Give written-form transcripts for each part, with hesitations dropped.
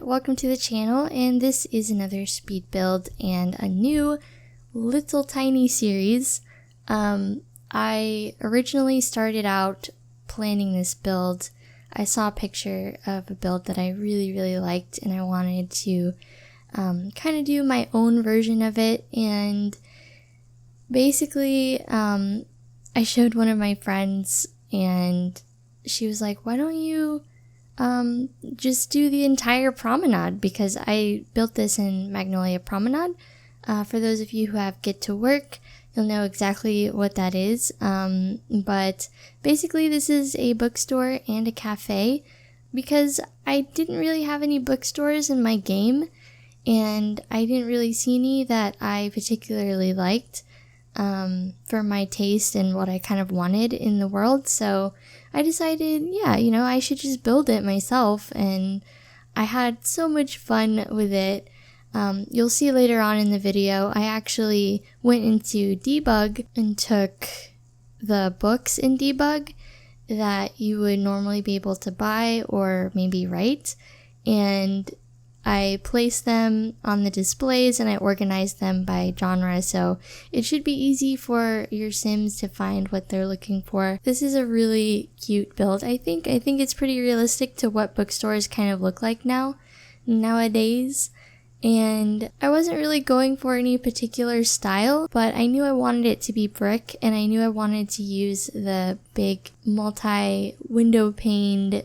welcome to the channel, and this is another speed build and a new little tiny series. I originally started out planning this build. I saw a picture of a build that I really liked, and I wanted to kind of do my own version of it. And basically I showed one of my friends, and she was like, why don't you just do the entire promenade, because I built this in Magnolia Promenade. For those of you who have Get to Work, you'll know exactly what that is. But basically this is a bookstore and a cafe, because I didn't really have any bookstores in my game, and I didn't really see any that I particularly liked for my taste and what I kind of wanted in the world. So I decided, yeah, I should just build it myself, and I had so much fun with it. You'll see later on in the video, I actually went into debug and took the books in debug that you would normally be able to buy or maybe write, and I placed them on the displays and I organized them by genre, so it should be easy for your Sims to find what they're looking for. This is a really cute build. I think it's pretty realistic to what bookstores kind of look like nowadays. And I wasn't really going for any particular style, but I knew I wanted it to be brick, and I knew I wanted to use the big multi-window paned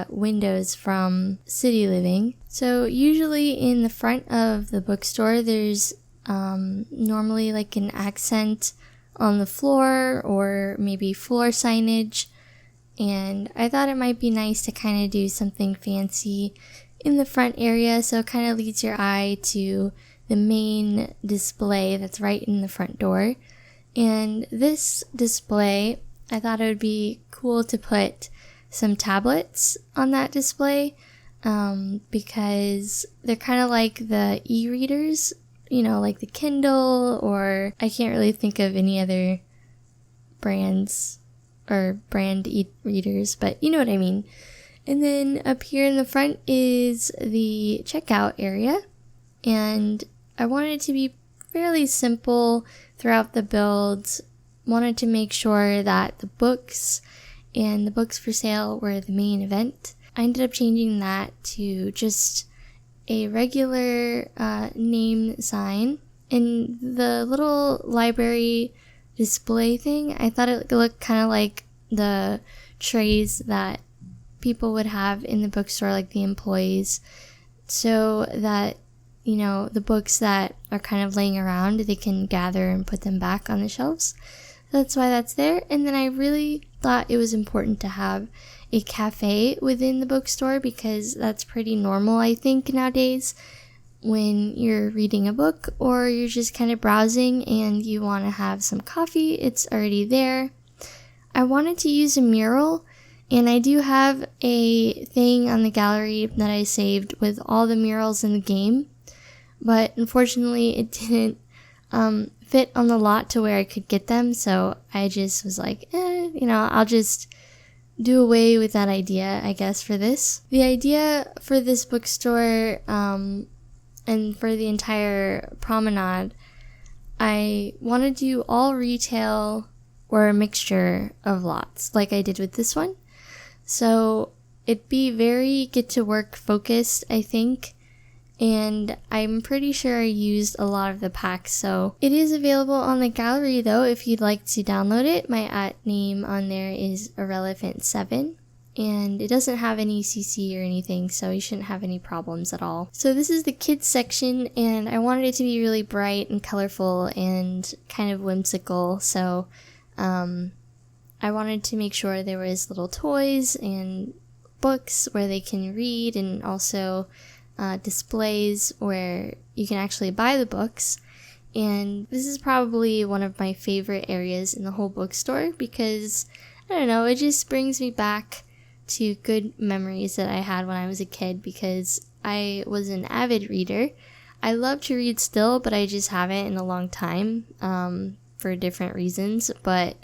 windows from City Living. So usually in the front of the bookstore there's normally like an accent on the floor or maybe floor signage, and I thought it might be nice to kind of do something fancy in the front area, so it kind of leads your eye to the main display that's right in the front door. And this display, I thought it would be cool to put some tablets on that display, because they're kind of like the e-readers, like the Kindle, or I can't really think of any other brands or brand e-readers, but you know what I mean. And then up here in the front is the checkout area, and I wanted it to be fairly simple throughout the build. Wanted to make sure that the books and the books for sale were the main event. I ended up changing that to just a regular name sign. And the little library display thing, I thought it looked kind of like the trays that people would have in the bookstore, like the employees, so that the books that are kind of laying around, they can gather and put them back on the shelves. So that's why that's there. And then I really thought it was important to have a cafe within the bookstore, because that's pretty normal, I think, nowadays when you're reading a book or you're just kind of browsing and you want to have some coffee. It's already there. I wanted to use a mural, and I do have a thing on the gallery that I saved with all the murals in the game, but unfortunately it didn't fit on the lot to where I could get them, so I just was like, I'll just do away with that idea, I guess, for this. The idea for this bookstore and for the entire promenade, I want to do all retail or a mixture of lots, like I did with this one. So it'd be very Get to Work focused, I think, and I'm pretty sure I used a lot of the packs. So it is available on the gallery though, if you'd like to download it. My @name on there is IrrelephantSims, and it doesn't have any CC or anything, so you shouldn't have any problems at all. So this is the kids section, and I wanted it to be really bright and colorful and kind of whimsical, so I wanted to make sure there was little toys and books where they can read, and also displays where you can actually buy the books. And this is probably one of my favorite areas in the whole bookstore, because I don't know, it just brings me back to good memories that I had when I was a kid, because I was an avid reader. I love to read still, but I just haven't in a long time for different reasons. But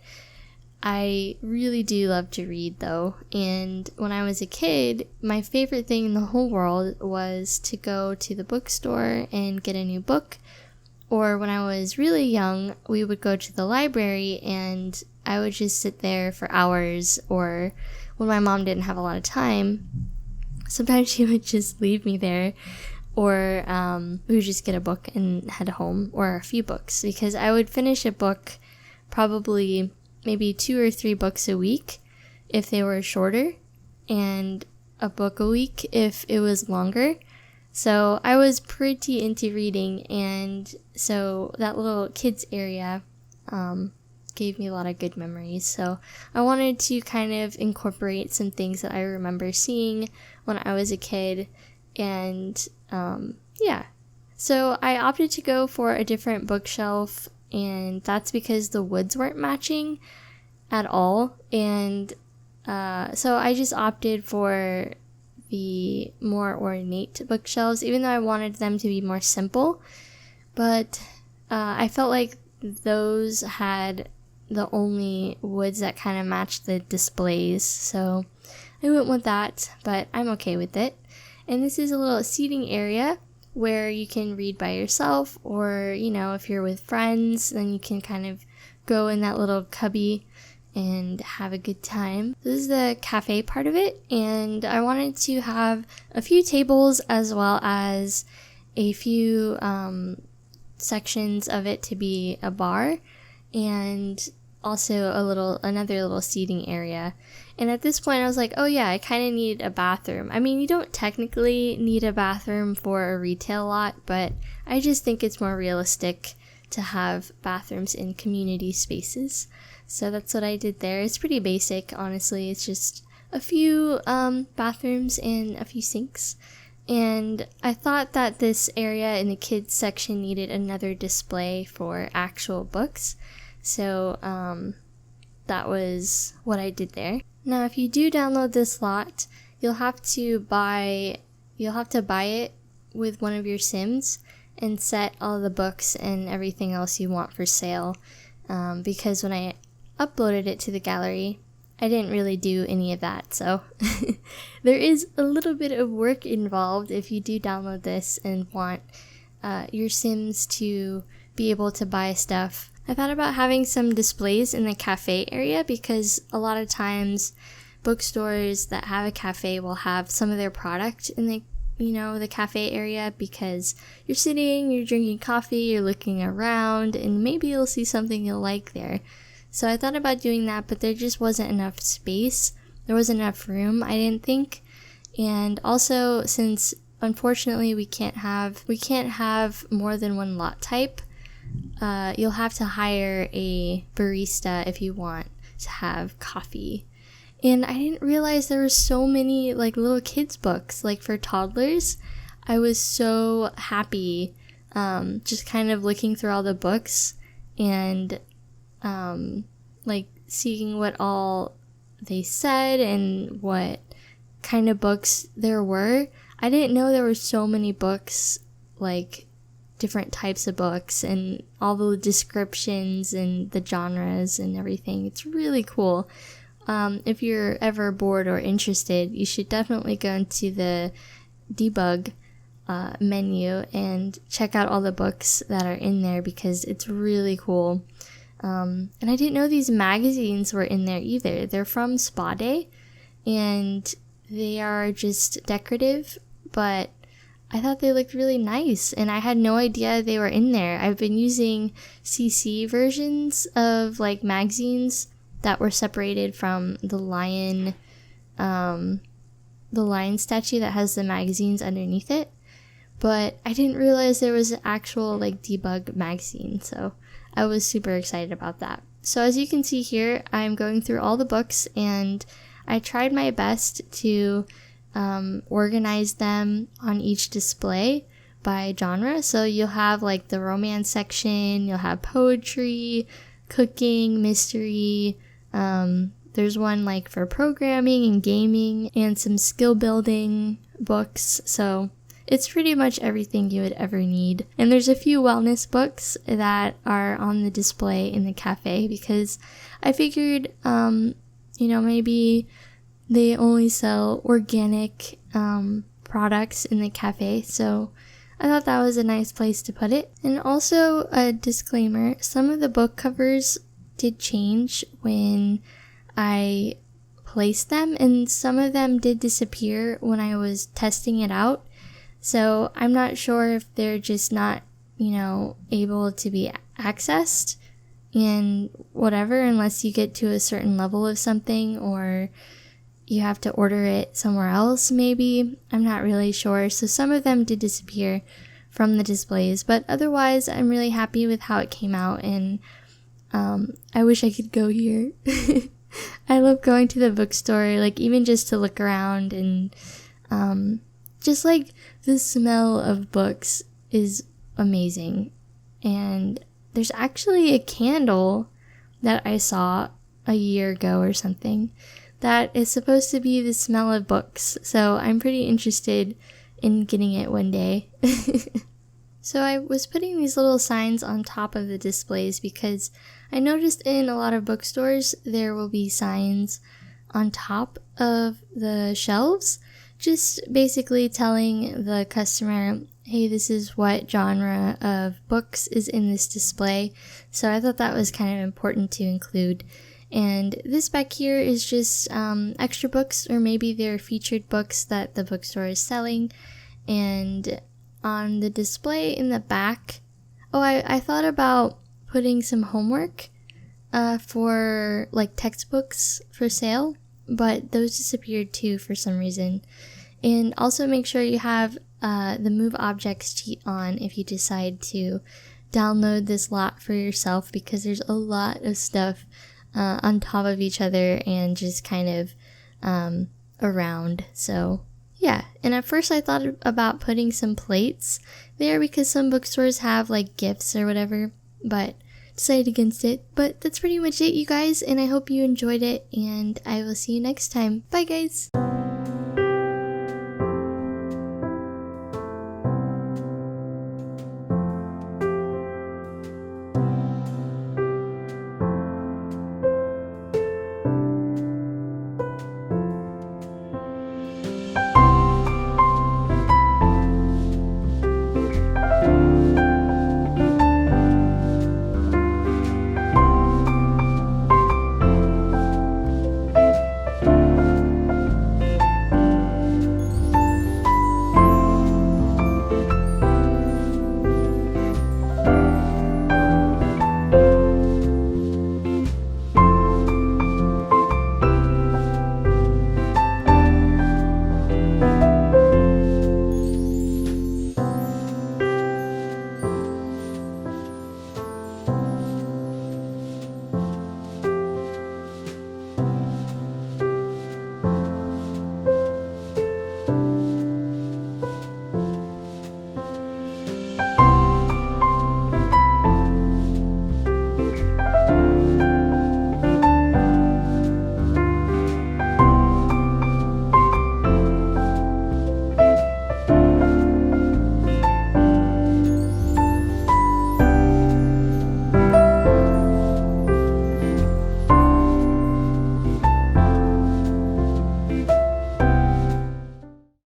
I really do love to read though, and when I was a kid, my favorite thing in the whole world was to go to the bookstore and get a new book. Or when I was really young, we would go to the library and I would just sit there for hours, or when my mom didn't have a lot of time, sometimes she would just leave me there, or we would just get a book and head home, or a few books, because I would finish a book probably maybe 2 or 3 books a week if they were shorter, and a book a week if it was longer. So I was pretty into reading, and so that little kids area gave me a lot of good memories. So I wanted to kind of incorporate some things that I remember seeing when I was a kid, and yeah. So I opted to go for a different bookshelf, and that's because the woods weren't matching at all, and so I just opted for the more ornate bookshelves, even though I wanted them to be more simple. But I felt like those had the only woods that kind of matched the displays, so I went with that, but I'm okay with it. And this is a little seating area where you can read by yourself, or, you know, if you're with friends, then you can kind of go in that little cubby and have a good time. This is the cafe part of it, and I wanted to have a few tables as well as a few sections of it to be a bar, and also another little seating area. And at this point I was like, oh yeah, I kind of need a bathroom. I mean, you don't technically need a bathroom for a retail lot, but I just think it's more realistic to have bathrooms in community spaces. So that's what I did there. It's pretty basic, honestly. It's just a few bathrooms and a few sinks. And I thought that this area in the kids section needed another display for actual books. So that was what I did there. Now, if you do download this lot, you'll have to buy it with one of your Sims and set all the books and everything else you want for sale. Because when I uploaded it to the gallery, I didn't really do any of that, so there is a little bit of work involved if you do download this and want your Sims to be able to buy stuff. I thought about having some displays in the cafe area, because a lot of times bookstores that have a cafe will have some of their product in the cafe area, because you're sitting, you're drinking coffee, you're looking around, and maybe you'll see something you'll like there. So I thought about doing that, but there just wasn't enough space. There wasn't enough room, I didn't think. And also, since unfortunately we can't have more than one lot type, you'll have to hire a barista if you want to have coffee. And I didn't realize there were so many like little kids books, like for toddlers. I was so happy just kind of looking through all the books and like seeing what all they said and what kind of books there were. I didn't know there were so many books, like different types of books, and all the descriptions and the genres and everything. It's really cool. If you're ever bored or interested, you should definitely go into the debug menu and check out all the books that are in there, because it's really cool. And I didn't know these magazines were in there either. They're from Spa Day, and they are just decorative, but I thought they looked really nice, and I had no idea they were in there. I've been using CC versions of like magazines that were separated from the lion statue that has the magazines underneath it, but I didn't realize there was an actual like debug magazine, so I was super excited about that. So as you can see here, I'm going through all the books, and I tried my best to organize them on each display by genre. So you'll have like the romance section, you'll have poetry, cooking, mystery, there's one like for programming and gaming, and some skill building books. So it's pretty much everything you would ever need. And there's a few wellness books that are on the display in the cafe because I figured, maybe they only sell organic products in the cafe, so I thought that was a nice place to put it. And also a disclaimer, some of the book covers did change when I placed them, and some of them did disappear when I was testing it out. So I'm not sure if they're just not, able to be accessed and whatever, unless you get to a certain level of something, or you have to order it somewhere else maybe. I'm not really sure. So some of them did disappear from the displays, but otherwise I'm really happy with how it came out, and I wish I could go here. I love going to the bookstore, like even just to look around, and just like the smell of books is amazing. And there's actually a candle that I saw a year ago or something that is supposed to be the smell of books. So I'm pretty interested in getting it one day. So I was putting these little signs on top of the displays because I noticed in a lot of bookstores there will be signs on top of the shelves, just basically telling the customer, hey, this is what genre of books is in this display. So I thought that was kind of important to include. And this back here is just extra books, or maybe they're featured books that the bookstore is selling. And on the display in the back, I thought about putting some homework for like textbooks for sale, but those disappeared too for some reason. And also make sure you have the Move Objects cheat on if you decide to download this lot for yourself, because there's a lot of stuff on top of each other and just kind of around. So yeah, and at first I thought about putting some plates there because some bookstores have like gifts or whatever, but decided against it. But that's pretty much it, you guys, and I hope you enjoyed it, and I will see you next time. Bye, guys!